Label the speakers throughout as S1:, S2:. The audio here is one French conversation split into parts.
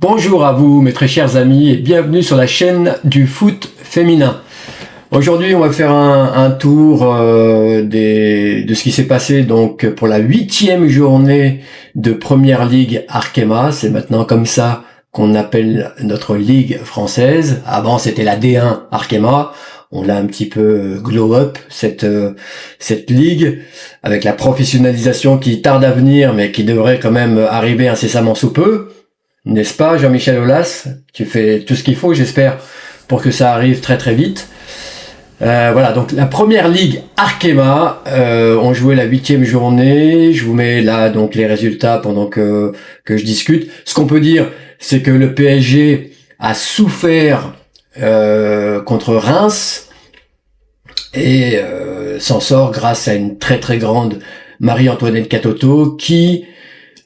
S1: Bonjour à vous mes très chers amis et bienvenue sur la chaîne du foot féminin. Aujourd'hui on va faire un tour de ce qui s'est passé donc pour la 8e journée de Première Ligue Arkema. C'est maintenant comme ça qu'on appelle notre ligue française. Avant c'était la D1 Arkema. On l'a un petit peu glow up cette ligue avec la professionnalisation qui tarde à venir mais qui devrait quand même arriver incessamment sous peu. N'est-ce pas, Jean-Michel Aulas? Tu fais tout ce qu'il faut, j'espère, pour que ça arrive très très vite. Voilà, donc la Première Ligue Arkema, on jouait la 8e journée. Je vous mets là donc les résultats pendant que je discute. Ce qu'on peut dire, c'est que le PSG a souffert contre Reims et s'en sort grâce à une très très grande Marie-Antoinette Katoto qui,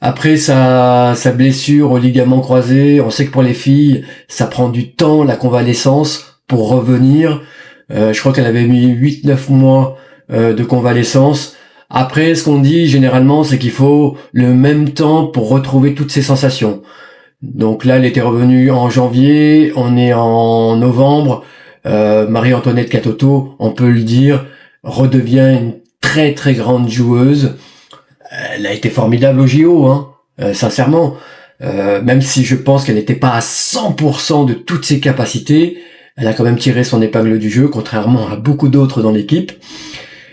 S1: après sa blessure au ligament croisé, on sait que pour les filles, ça prend du temps, la convalescence, pour revenir. Je crois qu'elle avait mis 8-9 mois de convalescence. Après, ce qu'on dit généralement, c'est qu'il faut le même temps pour retrouver toutes ses sensations. Donc là, elle était revenue en janvier, on est en novembre. Marie-Antoinette Katoto, on peut le dire, redevient une très très grande joueuse. Elle a été formidable au JO, sincèrement. Même si je pense qu'elle n'était pas à 100% de toutes ses capacités, elle a quand même tiré son épingle du jeu, contrairement à beaucoup d'autres dans l'équipe.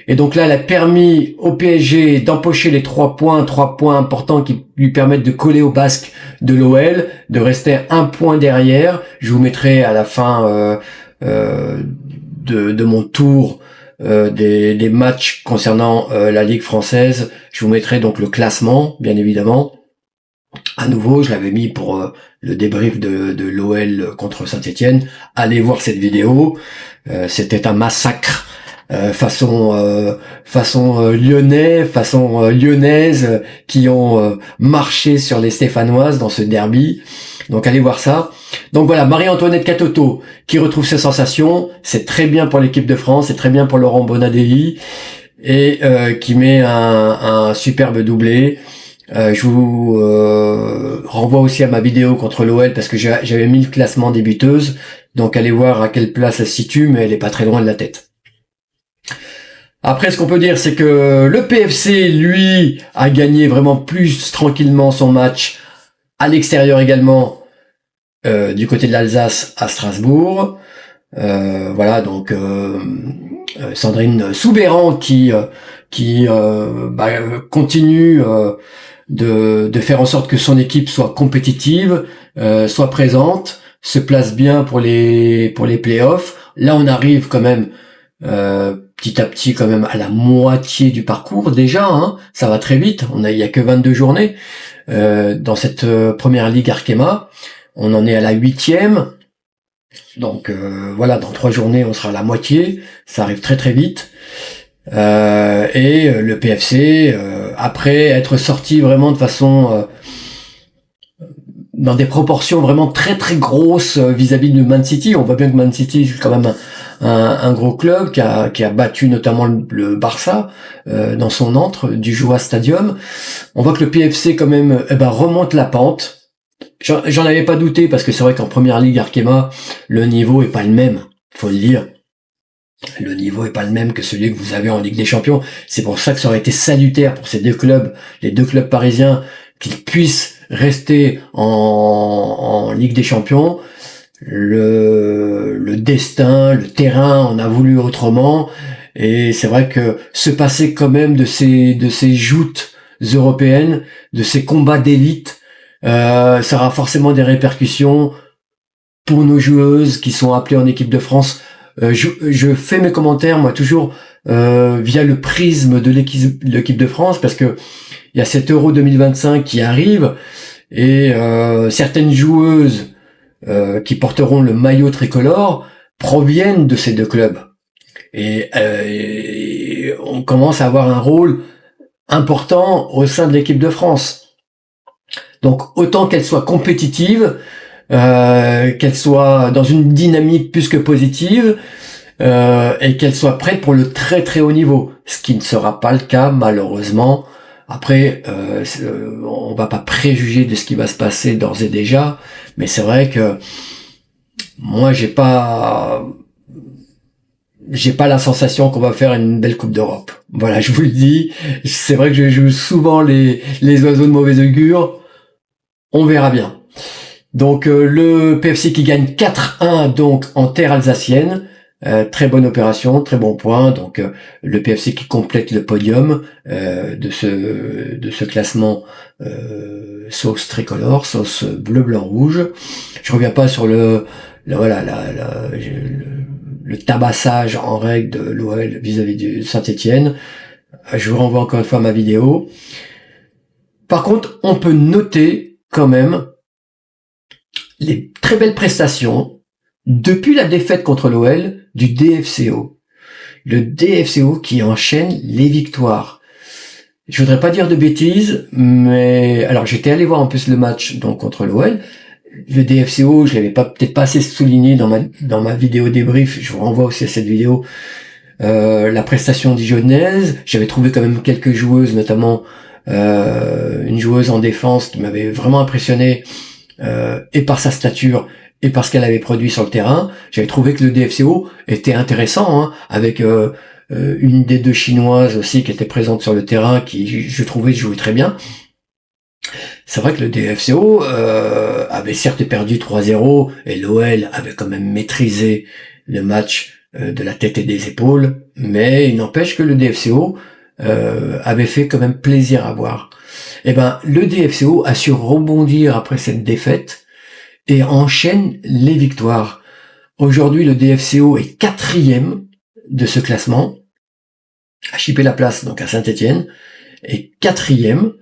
S1: Et donc là, elle a permis au PSG d'empocher les 3 points importants qui lui permettent de coller au basque de l'OL, de rester 1 point derrière. Je vous mettrai à la fin de mon tour des matchs concernant la Ligue française. Je vous mettrai donc le classement, bien évidemment. À nouveau, je l'avais mis pour le débrief de l'OL contre Saint-Etienne. Allez voir cette vidéo. C'était un massacre façon lyonnais, façon lyonnaise qui ont marché sur les Stéphanoises dans ce derby. Donc allez voir ça. Donc voilà, Marie-Antoinette Katoto qui retrouve ses sensations, c'est très bien pour l'équipe de France, c'est très bien pour Laurent Bonadei et qui met un superbe doublé. Je vous renvoie aussi à ma vidéo contre l'OL parce que j'avais mis le classement des buteuses, donc allez voir à quelle place elle se situe, mais elle est pas très loin de la tête. Après, ce qu'on peut dire, c'est que le PFC, lui, a gagné vraiment plus tranquillement son match à l'extérieur également, du côté de l'Alsace à Strasbourg. Voilà, donc Sandrine Soubeyran qui continue de faire en sorte que son équipe soit compétitive, soit présente, se place bien pour les playoffs. Là, on arrive quand même petit à petit quand même à la moitié du parcours déjà, ça va très vite. Il y a que 22 journées dans cette Première Ligue Arkema. On en est à la 8e. Donc voilà, dans 3 journées, on sera à la moitié. Ça arrive très très vite. Et le PFC, après être sorti vraiment de façon dans des proportions vraiment très très grosses vis-à-vis de Man City. On voit bien que Man City c'est quand même un gros club qui a battu notamment le Barça dans son antre du Joa Stadium. On voit que le PFC quand même remonte la pente. J'en avais pas douté parce que c'est vrai qu'en Première Ligue Arkema, le niveau est pas le même, faut le dire. Le niveau est pas le même que celui que vous avez en Ligue des Champions. C'est pour ça que ça aurait été salutaire pour ces deux clubs, les deux clubs parisiens, qu'ils puissent rester en Ligue des Champions. Le destin, le terrain en a voulu autrement. Et c'est vrai que se passer quand même de ces joutes européennes, de ces combats d'élite, ça aura forcément des répercussions pour nos joueuses qui sont appelées en équipe de France. Je fais mes commentaires moi toujours via le prisme de l'équipe de France parce que il y a cet Euro 2025 qui arrive et certaines joueuses qui porteront le maillot tricolore proviennent de ces deux clubs et on commence à avoir un rôle important au sein de l'équipe de France. Donc autant qu'elle soit compétitive, qu'elle soit dans une dynamique plus que positive, et qu'elle soit prête pour le très très haut niveau, ce qui ne sera pas le cas malheureusement. Après, on va pas préjuger de ce qui va se passer d'ores et déjà, Mais c'est vrai que moi, j'ai pas la sensation qu'on va faire une belle Coupe d'Europe. Voilà, je vous le dis. C'est vrai que je joue souvent les oiseaux de mauvais augure. On verra bien. Donc le PFC qui gagne 4-1 donc en terre alsacienne. Très bonne opération, très bon point. Donc le PFC qui complète le podium de ce classement sauce tricolore, sauce bleu blanc rouge. Je reviens pas sur le tabassage en règle de l'OL vis-à-vis de Saint-Étienne. Je vous renvoie encore une fois à ma vidéo. Par contre, on peut noter quand même les très belles prestations depuis la défaite contre l'OL du DFCO. Le DFCO qui enchaîne les victoires. Je voudrais pas dire de bêtises, mais alors j'étais allé voir en plus le match donc contre l'OL. Le DFCO, je l'avais peut-être pas assez souligné dans ma vidéo débrief. Je vous renvoie aussi à cette vidéo. La prestation dijonnaise, j'avais trouvé quand même quelques joueuses, notamment une joueuse en défense qui m'avait vraiment impressionné, et par sa stature et par ce qu'elle avait produit sur le terrain. J'avais trouvé que le DFCO était intéressant, hein, avec une des deux chinoises aussi qui était présente sur le terrain, qui je trouvais jouait très bien. C'est vrai que le DFCO avait certes perdu 3-0 et l'OL avait quand même maîtrisé le match de la tête et des épaules, mais il n'empêche que le DFCO avait fait quand même plaisir à voir. Eh ben, le DFCO a su rebondir après cette défaite et enchaîne les victoires. Aujourd'hui, le DFCO est 4e de ce classement, a chippé la place donc à Saint-Étienne, est 4e.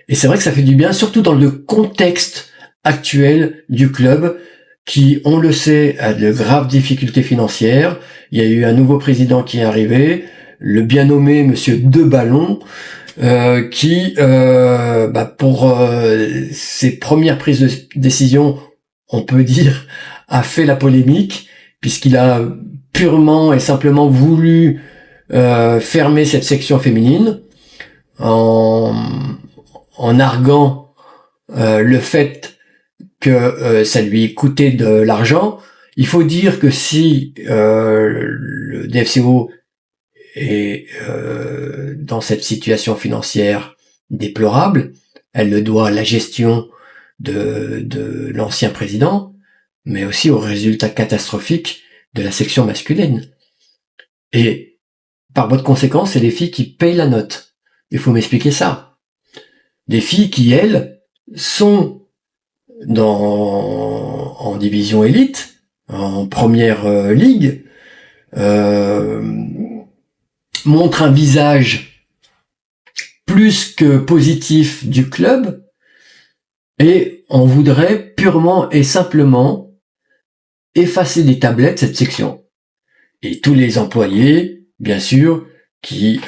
S1: Et c'est vrai que ça fait du bien, surtout dans le contexte actuel du club, qui, on le sait, a de graves difficultés financières. Il y a eu un nouveau président qui est arrivé, le bien nommé Monsieur Deballon, qui, pour ses premières prises de décision, on peut dire, a fait la polémique, puisqu'il a purement et simplement voulu fermer cette section féminine, en arguant le fait que ça lui coûtait de l'argent. Il faut dire que si le DFCO est dans cette situation financière déplorable, elle le doit à la gestion de l'ancien président, mais aussi aux résultats catastrophiques de la section masculine. Et par voie de conséquence, c'est les filles qui payent la note. Il faut m'expliquer ça. Des filles qui, elles, sont en division élite, en première ligue, montrent un visage plus que positif du club, et on voudrait purement et simplement effacer des tablettes cette section. Et tous les employés, bien sûr, qui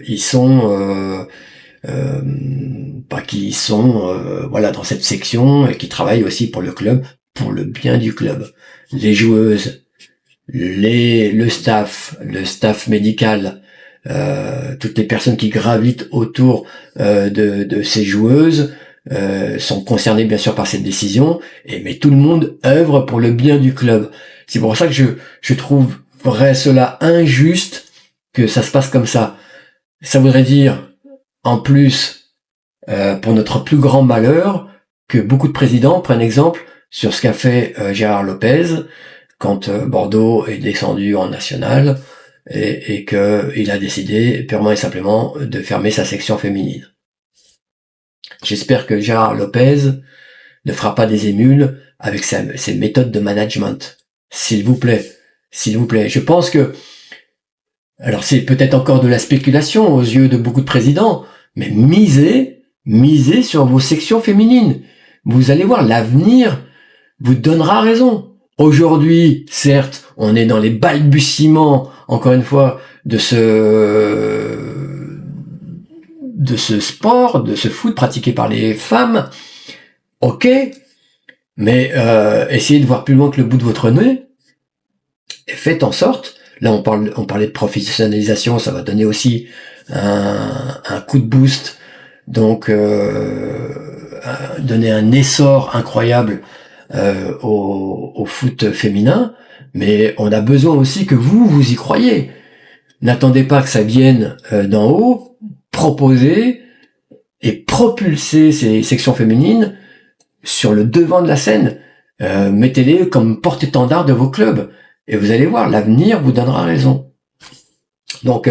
S1: y sont... voilà, dans cette section et qui travaillent aussi pour le club, pour le bien du club. Les joueuses, le staff médical, toutes les personnes qui gravitent autour de ces joueuses sont concernées bien sûr par cette décision, mais tout le monde œuvre pour le bien du club. C'est pour ça que je trouverais cela injuste que ça se passe comme ça. Ça voudrait dire, en plus, pour notre plus grand malheur, que beaucoup de présidents prennent exemple sur ce qu'a fait Gérard Lopez quand Bordeaux est descendu en national et que il a décidé purement et simplement de fermer sa section féminine. J'espère que Gérard Lopez ne fera pas des émules avec ses méthodes de management. S'il vous plaît. S'il vous plaît. Je pense que, alors c'est peut-être encore de la spéculation aux yeux de beaucoup de présidents, mais misez sur vos sections féminines. Vous allez voir, l'avenir vous donnera raison. Aujourd'hui, certes, on est dans les balbutiements, encore une fois, de ce sport, de ce foot pratiqué par les femmes. Ok, mais essayez de voir plus loin que le bout de votre nez et faites en sorte. Là, on parlait de professionnalisation, ça va donner aussi un coup de boost, donc donner un essor incroyable au foot féminin, mais on a besoin aussi que vous y croyez. N'attendez pas que ça vienne d'en haut. Proposez et propulsez ces sections féminines sur le devant de la scène. Mettez-les comme porte-étendard de vos clubs. Et vous allez voir, l'avenir vous donnera raison. Donc,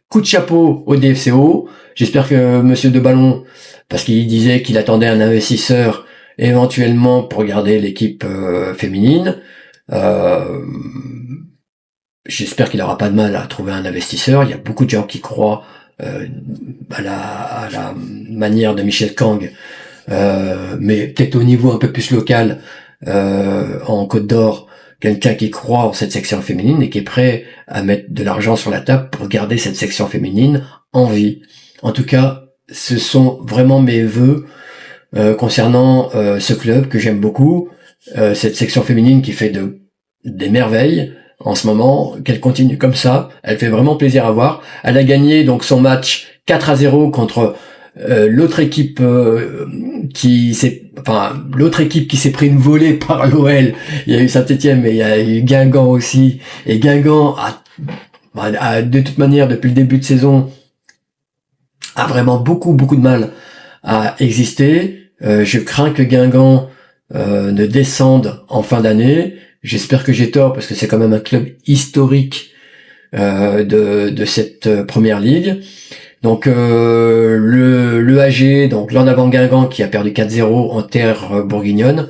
S1: coup de chapeau au DFCO. J'espère que Monsieur de Ballon, parce qu'il disait qu'il attendait un investisseur éventuellement pour garder l'équipe féminine, j'espère qu'il n'aura pas de mal à trouver un investisseur. Il y a beaucoup de gens qui croient à la manière de Michel Kang, mais peut-être au niveau un peu plus local, en Côte d'Or, quelqu'un qui croit en cette section féminine et qui est prêt à mettre de l'argent sur la table pour garder cette section féminine en vie. En tout cas, ce sont vraiment mes vœux concernant ce club que j'aime beaucoup, cette section féminine qui fait des merveilles en ce moment, qu'elle continue comme ça. Elle fait vraiment plaisir à voir. Elle a gagné donc son match 4-0 contre l'autre équipe l'autre équipe qui s'est pris une volée par l'OL. Il y a eu Saint-Étienne, mais il y a eu Guingamp aussi. Et Guingamp a de toute manière, depuis le début de saison, a vraiment beaucoup de mal à exister. Je crains que Guingamp ne descende en fin d'année. J'espère que j'ai tort parce que c'est quand même un club historique de cette première ligue. Donc le AG, donc l'en avant Guingamp qui a perdu 4-0 en terre bourguignonne.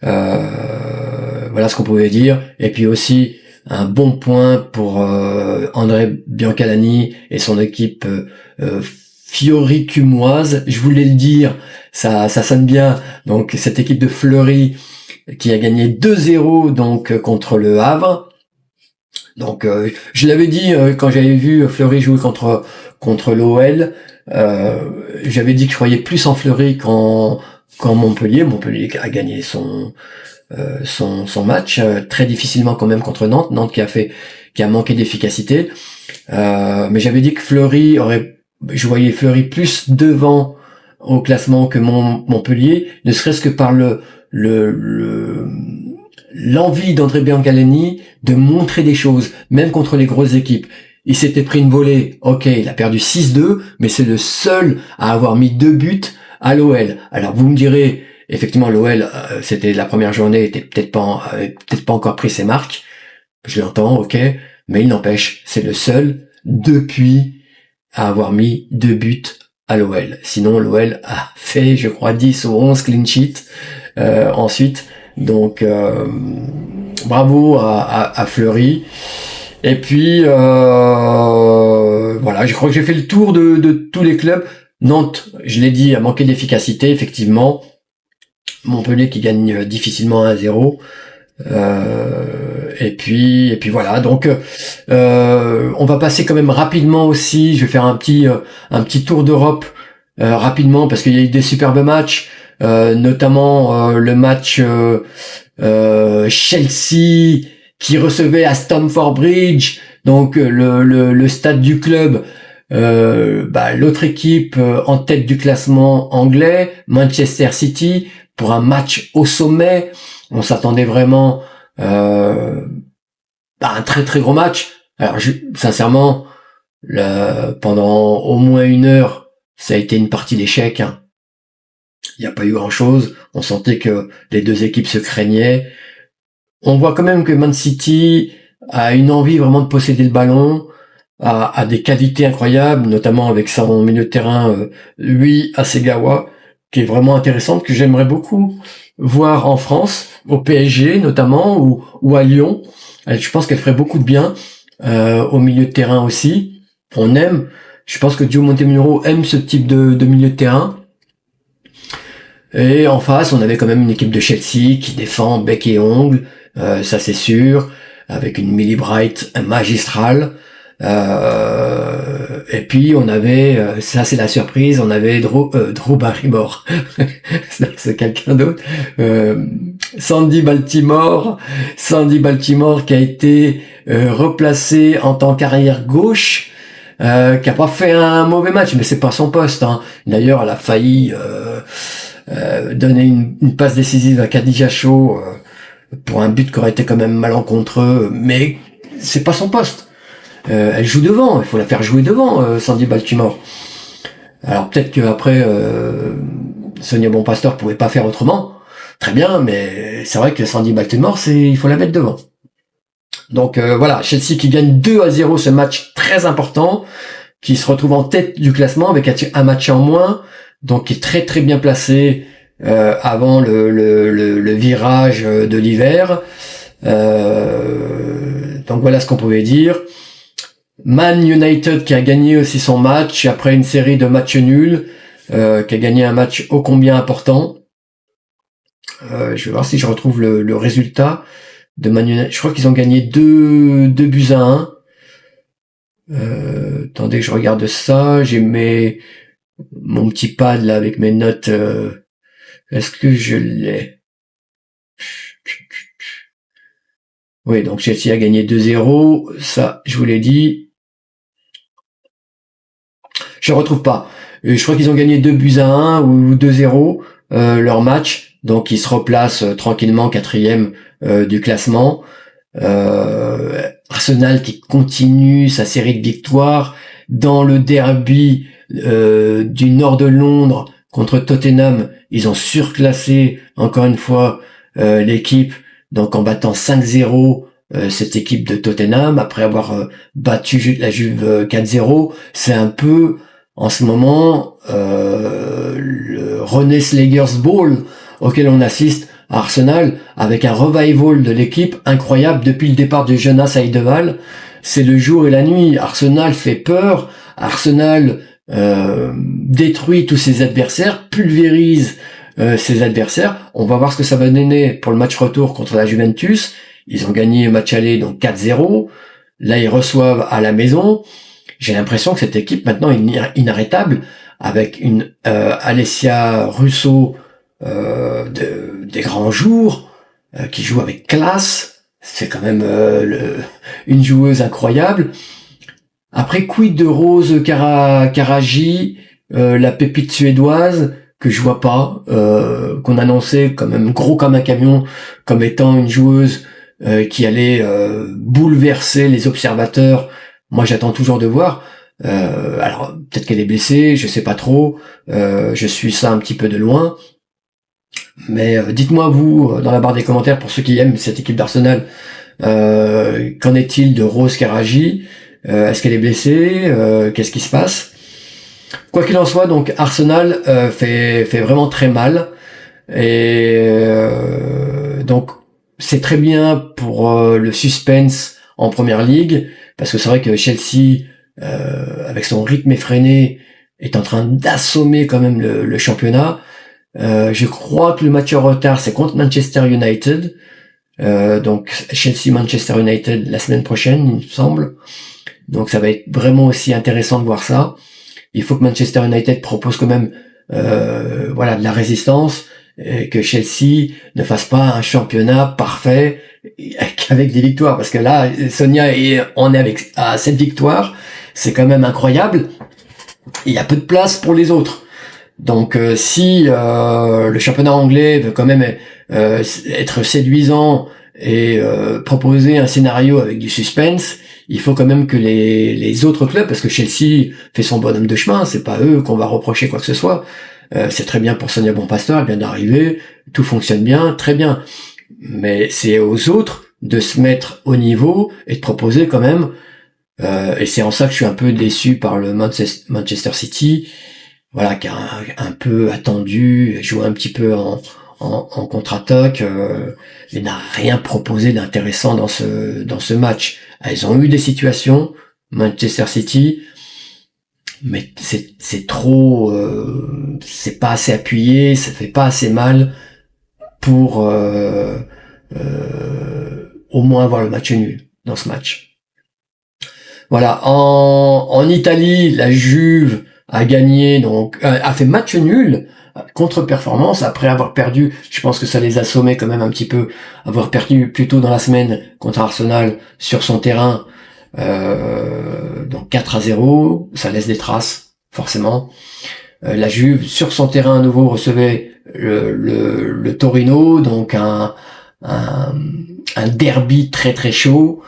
S1: Voilà ce qu'on pouvait dire. Et puis aussi un bon point pour André Biancalani et son équipe Fiori-Cumoise. Je voulais le dire, ça sonne bien. Donc cette équipe de Fleury qui a gagné 2-0 donc contre le Havre. Donc je l'avais dit quand j'avais vu Fleury jouer contre l'OL, j'avais dit que je croyais plus en Fleury qu'en Montpellier. Montpellier a gagné son match très difficilement quand même contre Nantes. Nantes qui a manqué d'efficacité. Mais j'avais dit que je voyais Fleury plus devant au classement que Montpellier, ne serait-ce que par l'envie d'André Biancalani de montrer des choses, même contre les grosses équipes. Il s'était pris une volée, ok, il a perdu 6-2, mais c'est le seul à avoir mis 2 buts à l'OL. Alors vous me direz, effectivement l'OL, c'était la première journée, était peut-être pas encore pris ses marques, je l'entends, ok, mais il n'empêche, c'est le seul depuis à avoir mis 2 buts à l'OL. Sinon l'OL a fait, je crois, 10 ou 11 clean sheets ensuite. Donc bravo à Fleury. Et puis voilà, je crois que j'ai fait le tour de tous les clubs. Nantes, je l'ai dit, a manqué d'efficacité, effectivement. Montpellier qui gagne difficilement 1-0. Et puis voilà. Donc on va passer quand même rapidement aussi. Je vais faire un petit tour d'Europe rapidement parce qu'il y a eu des superbes matchs. Notamment le match Chelsea qui recevait à Stamford Bridge, donc le stade du club, l'autre équipe en tête du classement anglais, Manchester City, pour un match au sommet. On s'attendait vraiment à un très très gros match. Alors sincèrement, pendant au moins 1 heure, ça a été une partie d'échecs, hein. Il n'y a pas eu grand-chose. On sentait que les deux équipes se craignaient. On voit quand même que Man City a une envie vraiment de posséder le ballon, a des qualités incroyables, notamment avec son milieu de terrain, Rui Hasegawa, qui est vraiment intéressante, que j'aimerais beaucoup voir en France, au PSG notamment, ou à Lyon. Je pense qu'elle ferait beaucoup de bien au milieu de terrain aussi. Je pense que Gio Montemurro aime ce type de milieu de terrain. Et en face, on avait quand même une équipe de Chelsea qui défend bec et ongle, ça c'est sûr, avec une Millie Bright magistrale. Et puis on avait, ça c'est la surprise, on avait Drew Barrymore, c'est quelqu'un d'autre. Sandy Baltimore qui a été replacé en tant qu'arrière gauche, qui a pas fait un mauvais match, mais c'est pas son poste, hein. D'ailleurs, elle a failli donné une passe décisive à Khadija Shaw pour un but qui aurait été quand même malencontreux, mais c'est pas son poste. Elle joue devant, il faut la faire jouer devant, Sandy Baltimore. Alors peut-être qu'après, Sonia Bonpastor pouvait pas faire autrement, très bien, mais c'est vrai que Sandy Baltimore, il faut la mettre devant. Donc voilà, Chelsea qui gagne 2-0 ce match très important, qui se retrouve en tête du classement avec un match en moins, donc qui est très très bien placé avant le virage de l'hiver. Donc voilà ce qu'on pouvait dire. Man United qui a gagné aussi son match après une série de matchs nuls, qui a gagné un match ô combien important. Je vais voir si je retrouve le résultat de Man United. Je crois qu'ils ont gagné 2-1. Attendez, je regarde ça. J'ai mon petit pad là avec mes notes. Est-ce que je l'ai? Oui, donc Chelsea a gagné 2-0. Ça, je vous l'ai dit. Je retrouve pas. Je crois qu'ils ont gagné 2-1 ou 2-0 leur match. Donc ils se replacent tranquillement quatrième du classement. Arsenal qui continue sa série de victoires dans le derby du nord de Londres contre Tottenham. Ils ont surclassé encore une fois l'équipe, donc en battant 5-0 cette équipe de Tottenham après avoir battu la Juve 4-0. C'est un peu en ce moment le René Slegers Ball auquel on assiste à Arsenal, avec un revival de l'équipe incroyable depuis le départ de Jonas Eidevall. C'est le jour et la nuit. Arsenal fait peur. Arsenal détruit tous ses adversaires, pulvérise ses adversaires. On va voir ce que ça va donner pour le match retour contre la Juventus. Ils ont gagné le match aller, donc 4-0. Là, ils reçoivent à la maison. J'ai l'impression que cette équipe maintenant est inarrêtable, avec une Alessia Russo des grands jours, qui joue avec classe. C'est quand même une joueuse incroyable. Après, quid de Rose Karaji, la pépite suédoise, que je vois pas, qu'on annonçait quand même gros comme un camion, comme étant une joueuse qui allait bouleverser les observateurs. Moi, j'attends toujours de voir. Alors, peut-être qu'elle est blessée, je sais pas trop. Je suis ça un petit peu de loin. Mais dites-moi, vous, dans la barre des commentaires, pour ceux qui aiment cette équipe d'Arsenal, qu'en est-il de Rose Karaji? Est-ce qu'elle est blessée? Qu'est-ce qui se passe? Quoi qu'il en soit, donc Arsenal fait vraiment très mal. Et donc, c'est très bien pour le suspense en première ligue, parce que c'est vrai que Chelsea, avec son rythme effréné, est en train d'assommer quand même le championnat. Je crois que le match en retard, c'est contre Manchester United. Donc Chelsea-Manchester United la semaine prochaine, il me semble. Donc ça va être vraiment aussi intéressant de voir ça. Il faut que Manchester United propose quand même de la résistance, et que Chelsea ne fasse pas un championnat parfait avec des victoires. Parce que là, Sonia on est à 7 victoires. C'est quand même incroyable. Il y a peu de place pour les autres. Donc si le championnat anglais veut quand même être séduisant et proposer un scénario avec du suspense, il faut quand même que les autres clubs, parce que Chelsea fait son bonhomme de chemin, c'est pas eux qu'on va reprocher quoi que ce soit. C'est très bien pour Sonia Bonpastor, elle vient d'arriver, tout fonctionne bien, très bien. Mais c'est aux autres de se mettre au niveau et de proposer quand même. Et c'est en ça que je suis un peu déçu par le Manchester City. Voilà, qui a un peu attendu, joué un petit peu en contre-attaque, mais n'a rien proposé d'intéressant dans ce match. Ils ont eu des situations, Manchester City, mais c'est trop, c'est pas assez appuyé, ça fait pas assez mal pour au moins avoir le match nul dans ce match. Voilà, en Italie, la Juve a gagné, donc a fait match nul, contre-performance, après avoir perdu. Je pense que ça les a sommés quand même un petit peu, avoir perdu plus tôt dans la semaine contre Arsenal sur son terrain, donc 4-0, ça laisse des traces forcément. La Juve sur son terrain à nouveau recevait le Torino, donc un derby très très chaud.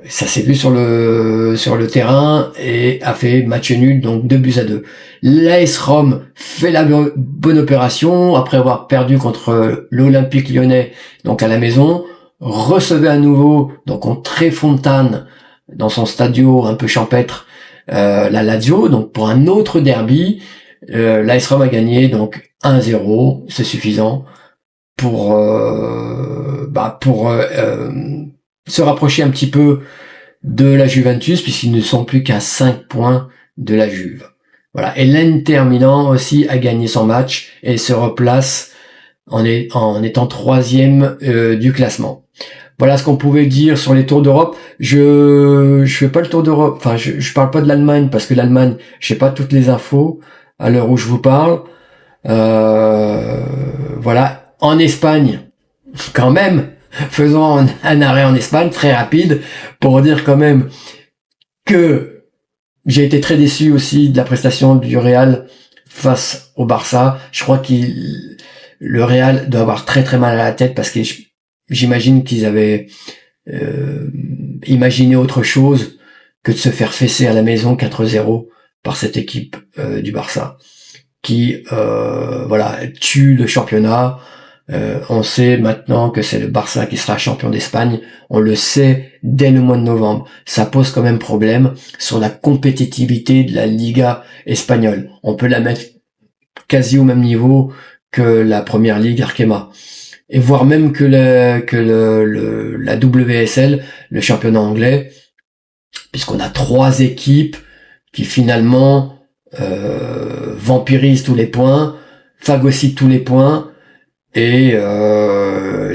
S1: Ça s'est vu sur le terrain et a fait match nul, donc 2-2. L'AS Rome fait la bonne opération après avoir perdu contre l'Olympique Lyonnais, donc à la maison, recevait à nouveau, donc en Trefontane, dans son stadio un peu champêtre, la Lazio, donc pour un autre derby. L'AS Rome a gagné, donc 1-0, c'est suffisant pour se rapprocher un petit peu de la Juventus, puisqu'ils ne sont plus qu'à 5 points de la Juve. Voilà. Et l'Inter Milan aussi a gagné son match et se replace en étant 3e du classement. Voilà ce qu'on pouvait dire sur les tours d'Europe. Je fais pas le tour d'Europe, enfin je parle pas de l'Allemagne, parce que l'Allemagne, j'ai pas toutes les infos à l'heure où je vous parle. Voilà. En Espagne, quand même, faisons un arrêt en Espagne très rapide pour dire quand même que j'ai été très déçu aussi de la prestation du Real face au Barça. Je crois le Real doit avoir très très mal à la tête, parce que j'imagine qu'ils avaient imaginé autre chose que de se faire fesser à la maison 4-0 par cette équipe du Barça qui tue le championnat. On sait maintenant que c'est le Barça qui sera champion d'Espagne. On le sait dès le mois de novembre. Ça pose quand même problème sur la compétitivité de la Liga espagnole. On peut la mettre quasi au même niveau que la première ligue Arkema. Et voire même que la WSL, le championnat anglais, puisqu'on a 3 équipes qui finalement vampirisent tous les points, phagocytent tous les points, et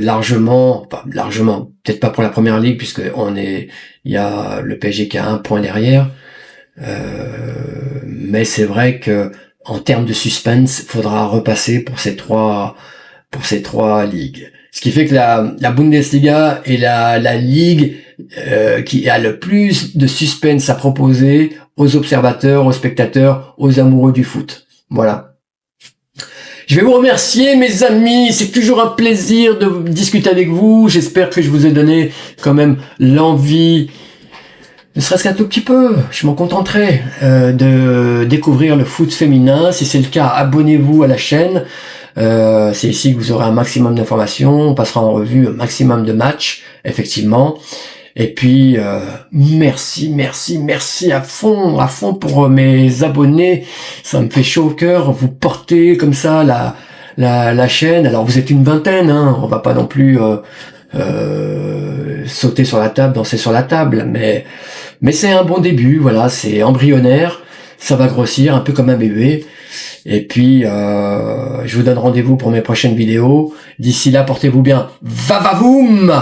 S1: largement, peut-être pas pour la première ligue, puisque il y a le PSG qui a 1 point derrière, mais c'est vrai que en termes de suspense, il faudra repasser pour ces trois ligues. Ce qui fait que la Bundesliga est la ligue qui a le plus de suspense à proposer aux observateurs, aux spectateurs, aux amoureux du foot. Voilà. Je vais vous remercier, mes amis. C'est toujours un plaisir de discuter avec vous. J'espère que je vous ai donné quand même l'envie, ne serait-ce qu'un tout petit peu, je m'en contenterai, de découvrir le foot féminin. Si c'est le cas, abonnez-vous à la chaîne. C'est ici que vous aurez un maximum d'informations. On passera en revue un maximum de matchs, effectivement. Et puis merci à fond pour mes abonnés. Ça me fait chaud au cœur. Vous portez comme ça la chaîne. Alors vous êtes une vingtaine, hein. On va pas non plus sauter sur la table, danser sur la table, mais c'est un bon début. Voilà, c'est embryonnaire. Ça va grossir un peu comme un bébé. Et puis je vous donne rendez-vous pour mes prochaines vidéos. D'ici là, portez-vous bien. Va va voum!